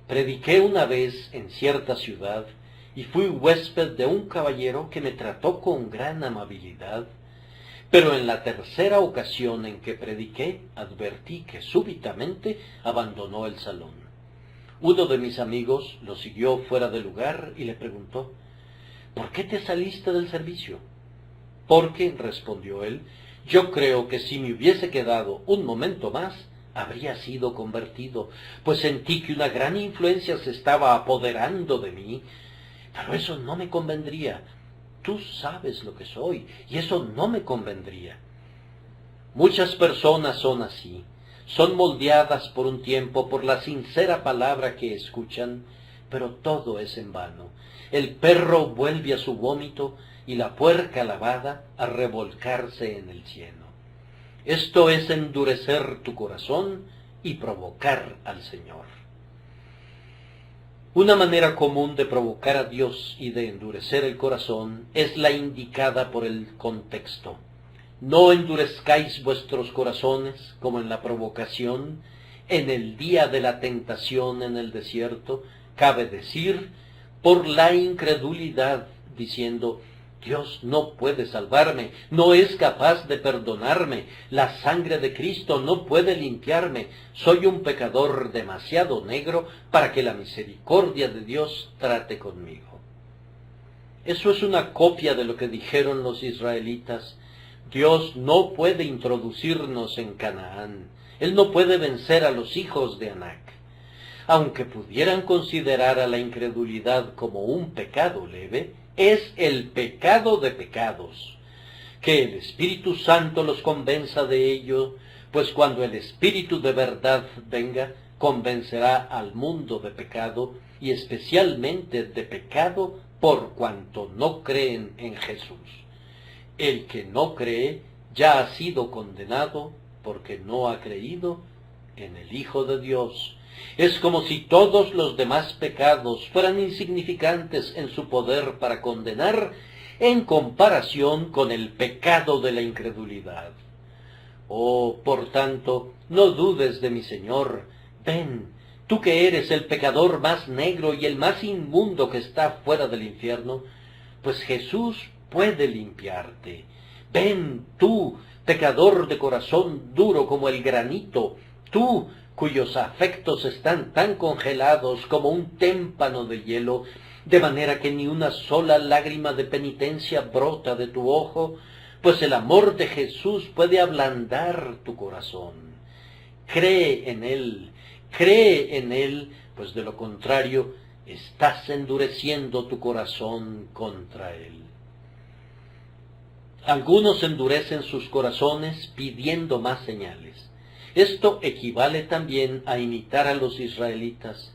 Prediqué una vez en cierta ciudad y fui huésped de un caballero que me trató con gran amabilidad, pero en la tercera ocasión en que prediqué advertí que súbitamente abandonó el salón. Uno de mis amigos lo siguió fuera de lugar y le preguntó: ¿por qué te saliste del servicio? Porque, respondió él, yo creo que si me hubiese quedado un momento más, habría sido convertido, pues sentí que una gran influencia se estaba apoderando de mí, pero eso no me convendría. Tú sabes lo que soy, y eso no me convendría. Muchas personas son así. Son moldeadas por un tiempo por la sincera palabra que escuchan, pero todo es en vano. El perro vuelve a su vómito y la puerca lavada a revolcarse en el cieno. Esto es endurecer tu corazón y provocar al Señor. Una manera común de provocar a Dios y de endurecer el corazón es la indicada por el contexto. No endurezcáis vuestros corazones, como en la provocación, en el día de la tentación en el desierto, cabe decir, por la incredulidad, diciendo: Dios no puede salvarme, no es capaz de perdonarme, la sangre de Cristo no puede limpiarme, soy un pecador demasiado negro para que la misericordia de Dios trate conmigo. Eso es una copia de lo que dijeron los israelitas. Dios no puede introducirnos en Canaán, Él no puede vencer a los hijos de Anac. Aunque pudieran considerar a la incredulidad como un pecado leve, es el pecado de pecados. Que el Espíritu Santo los convenza de ello, pues cuando el Espíritu de verdad venga, convencerá al mundo de pecado, y especialmente de pecado por cuanto no creen en Jesús. El que no cree ya ha sido condenado porque no ha creído en el Hijo de Dios. Es como si todos los demás pecados fueran insignificantes en su poder para condenar en comparación con el pecado de la incredulidad. Oh, por tanto, no dudes de mi Señor. Ven, tú que eres el pecador más negro y el más inmundo que está fuera del infierno, pues Jesús puede limpiarte. Ven tú, pecador de corazón duro como el granito, tú cuyos afectos están tan congelados como un témpano de hielo, de manera que ni una sola lágrima de penitencia brota de tu ojo, pues el amor de Jesús puede ablandar tu corazón. Cree en Él, pues de lo contrario estás endureciendo tu corazón contra Él. Algunos endurecen sus corazones pidiendo más señales. Esto equivale también a imitar a los israelitas.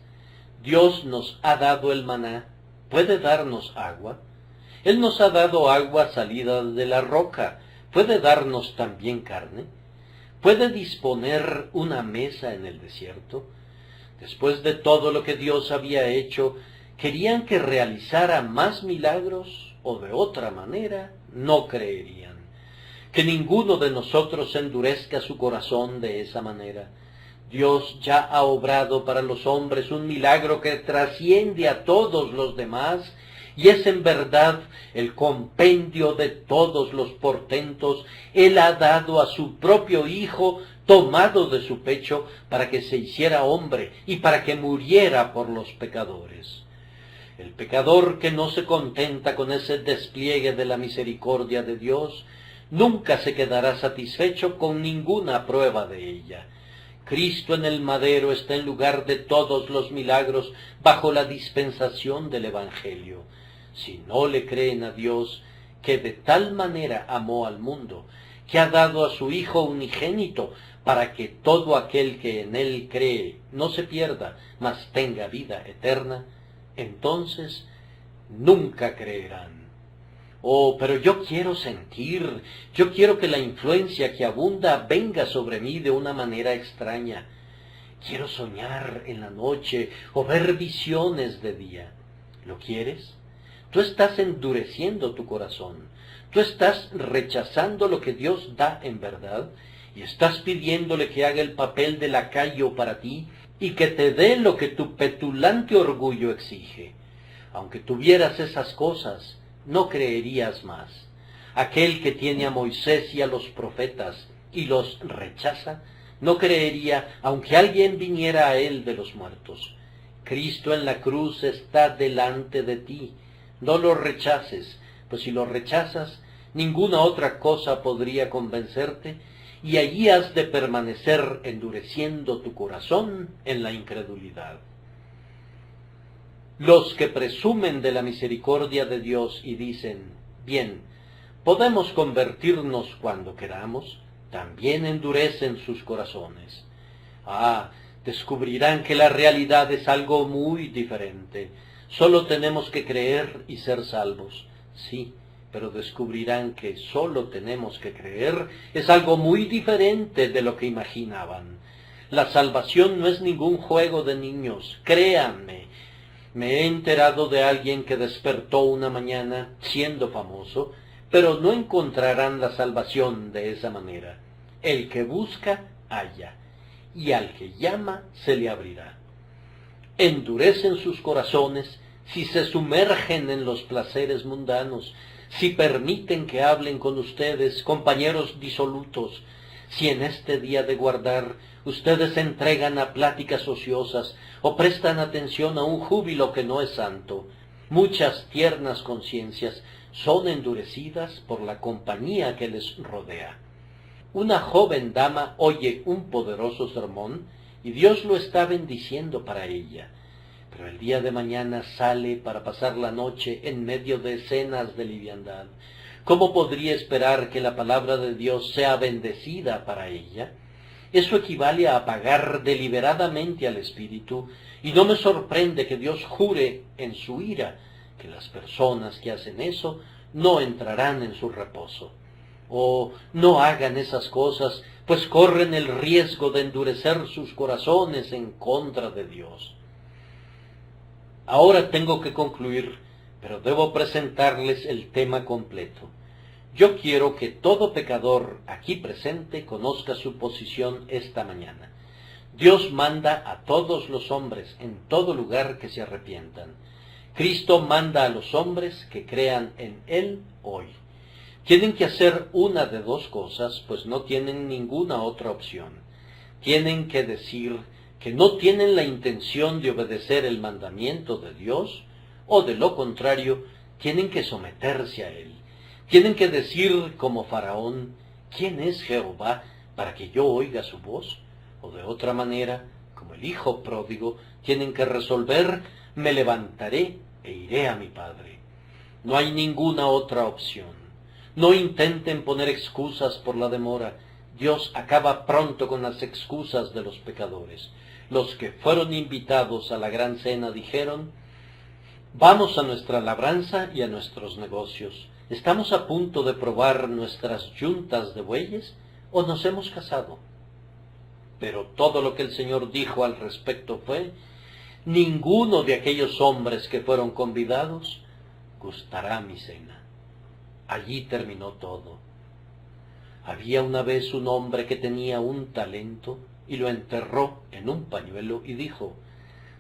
Dios nos ha dado el maná, ¿puede darnos agua? Él nos ha dado agua salida de la roca, ¿puede darnos también carne? ¿Puede disponer una mesa en el desierto? Después de todo lo que Dios había hecho, ¿querían que realizara más milagros o de otra manera no creerían? Que ninguno de nosotros endurezca su corazón de esa manera. Dios ya ha obrado para los hombres un milagro que trasciende a todos los demás y es en verdad el compendio de todos los portentos. Él ha dado a su propio Hijo tomado de su pecho para que se hiciera hombre y para que muriera por los pecadores. El pecador que no se contenta con ese despliegue de la misericordia de Dios, nunca se quedará satisfecho con ninguna prueba de ella. Cristo en el madero está en lugar de todos los milagros bajo la dispensación del Evangelio. Si no le creen a Dios, que de tal manera amó al mundo, que ha dado a su Hijo unigénito, para que todo aquel que en él cree no se pierda, mas tenga vida eterna, entonces nunca creerán. Oh, pero yo quiero sentir, yo quiero que la influencia que abunda venga sobre mí de una manera extraña. Quiero soñar en la noche o ver visiones de día. ¿Lo quieres? Tú estás endureciendo tu corazón. Tú estás rechazando lo que Dios da en verdad y estás pidiéndole que haga el papel de lacayo para ti y que te dé lo que tu petulante orgullo exige. Aunque tuvieras esas cosas, no creerías más. Aquel que tiene a Moisés y a los profetas y los rechaza, no creería aunque alguien viniera a él de los muertos. Cristo en la cruz está delante de ti. No lo rechaces, pues si lo rechazas, ninguna otra cosa podría convencerte, y allí has de permanecer endureciendo tu corazón en la incredulidad. Los que presumen de la misericordia de Dios y dicen, bien, podemos convertirnos cuando queramos, también endurecen sus corazones. Descubrirán que la realidad es algo muy diferente. Solo tenemos que creer y ser salvos. Sí, pero descubrirán que solo tenemos que creer es algo muy diferente de lo que imaginaban. La salvación no es ningún juego de niños, créanme. Me he enterado de alguien que despertó una mañana siendo famoso, pero no encontrarán la salvación de esa manera. El que busca, halla, y al que llama, se le abrirá. Endurecen sus corazones si se sumergen en los placeres mundanos, si permiten que hablen con ustedes, compañeros disolutos, si en este día de guardar ustedes se entregan a pláticas ociosas o prestan atención a un júbilo que no es santo. Muchas tiernas conciencias son endurecidas por la compañía que les rodea. Una joven dama oye un poderoso sermón y Dios lo está bendiciendo para ella. Pero el día de mañana sale para pasar la noche en medio de escenas de liviandad. ¿Cómo podría esperar que la palabra de Dios sea bendecida para ella? Eso equivale a apagar deliberadamente al Espíritu, y no me sorprende que Dios jure en su ira que las personas que hacen eso no entrarán en su reposo. No hagan esas cosas, pues corren el riesgo de endurecer sus corazones en contra de Dios. Ahora tengo que concluir, pero debo presentarles el tema completo. Yo quiero que todo pecador aquí presente conozca su posición esta mañana. Dios manda a todos los hombres en todo lugar que se arrepientan. Cristo manda a los hombres que crean en Él hoy. Tienen que hacer una de dos cosas, pues no tienen ninguna otra opción. Tienen que decir que no tienen la intención de obedecer el mandamiento de Dios, o de lo contrario, tienen que someterse a Él. Tienen que decir como Faraón, ¿quién es Jehová para que yo oiga su voz? O de otra manera, como el hijo pródigo, tienen que resolver, me levantaré e iré a mi padre. No hay ninguna otra opción. No intenten poner excusas por la demora. Dios acaba pronto con las excusas de los pecadores. Los que fueron invitados a la gran cena dijeron, vamos a nuestra labranza y a nuestros negocios. ¿Estamos a punto de probar nuestras yuntas de bueyes o nos hemos casado? Pero todo lo que el Señor dijo al respecto fue, ninguno de aquellos hombres que fueron convidados gustará mi cena. Allí terminó todo. Había una vez un hombre que tenía un talento y lo enterró en un pañuelo y dijo,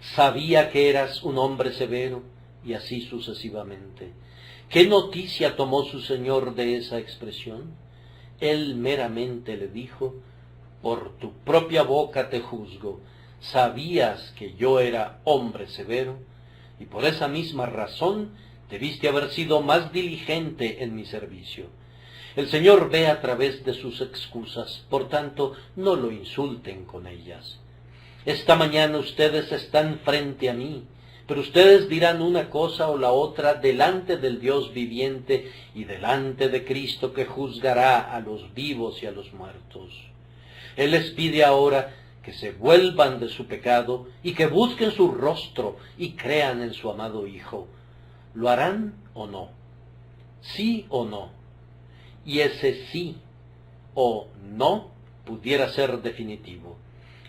sabía que eras un hombre severo, y así sucesivamente. ¿Qué noticia tomó su señor de esa expresión? Él meramente le dijo, por tu propia boca te juzgo, sabías que yo era hombre severo, y por esa misma razón debiste haber sido más diligente en mi servicio. El Señor ve a través de sus excusas, por tanto, no lo insulten con ellas. Esta mañana ustedes están frente a mí, pero ustedes dirán una cosa o la otra delante del Dios viviente y delante de Cristo que juzgará a los vivos y a los muertos. Él les pide ahora que se vuelvan de su pecado y que busquen su rostro y crean en su amado Hijo. ¿Lo harán o no? ¿Sí o no? Y ese sí o no pudiera ser definitivo.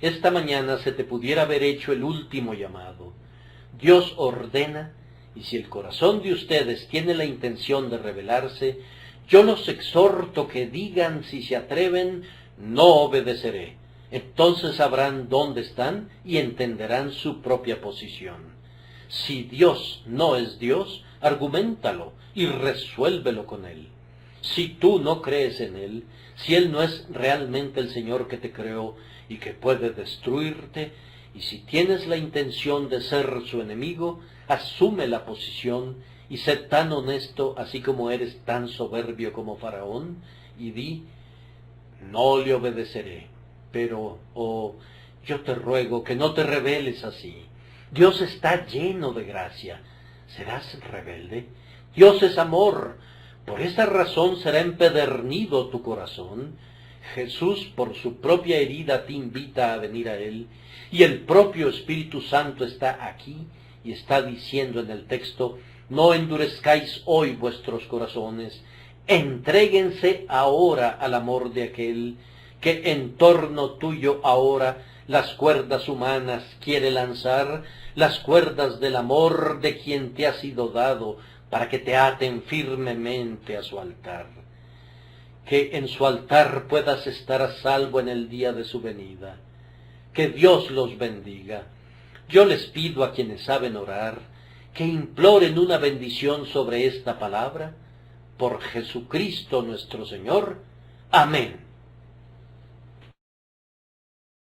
Esta mañana se te pudiera haber hecho el último llamado. Dios ordena, y si el corazón de ustedes tiene la intención de rebelarse, yo los exhorto que digan si se atreven, no obedeceré. Entonces sabrán dónde están y entenderán su propia posición. Si Dios no es Dios, arguméntalo y resuélvelo con Él. Si tú no crees en Él, si Él no es realmente el Señor que te creó y que puede destruirte, y si tienes la intención de ser su enemigo, asume la posición y sé tan honesto así como eres tan soberbio como Faraón, y di, no le obedeceré, pero, yo te ruego que no te rebeles así. Dios está lleno de gracia. ¿Serás rebelde? Dios es amor. Por esa razón será empedernido tu corazón. Jesús por su propia herida te invita a venir a Él, y el propio Espíritu Santo está aquí y está diciendo en el texto, no endurezcáis hoy vuestros corazones, entréguense ahora al amor de aquel que en torno tuyo ahora las cuerdas humanas quiere lanzar, las cuerdas del amor de quien te ha sido dado, para que te aten firmemente a su altar. Que en su altar puedas estar a salvo en el día de su venida. Que Dios los bendiga. Yo les pido a quienes saben orar, que imploren una bendición sobre esta palabra, por Jesucristo nuestro Señor. Amén.